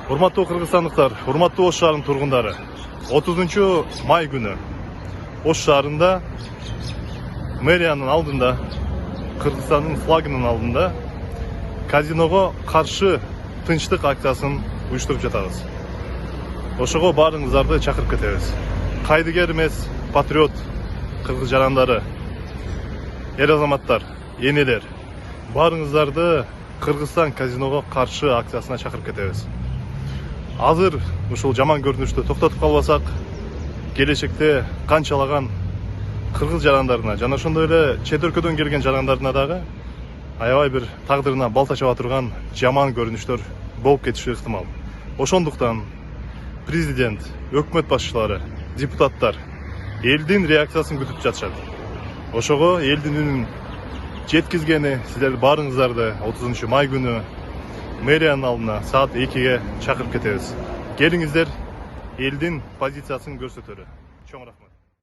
Урматтуу кыргызстандыктар, урматтуу Ош шаарынын тургундары. 30 май күнү Ош шаарында мэриянын алдында, Кыргызстандын флагынын алдында казиного каршы тынчтык акциясын уюштуруп жатабыз. Ошого баарыңыздарды чакырып кетебиз. Кайдыгер эмес, патриот кыргыз жарандары, эр азаматтар, энелер, баарыңыздарды Кыргызстан казиного каршы акциясына чакырып кетебиз. Азыр ушул жаман көрүнүштү токтотуп калбасак, келечекте канчалаган кыргыз жарандарына жана ошондой эле чет өлкөдөн келген жарандарына дагы аябай бир тагдырына балта чаба турган жаман көрүнүштөр болуп кетиши ыктымал. Ошондуктан президент, өкмөт башчылары, депутаттар элдин реакциясын күтүп жатышат. Ошого элдин үнүн жеткизгени сиздер баарыңыздарды 30 май күнү мэриянын алдына саат 2-ге чакырып кетебиз. Келиңиздер, элдин позициясын көрсөтөлү. Чоң рахмат.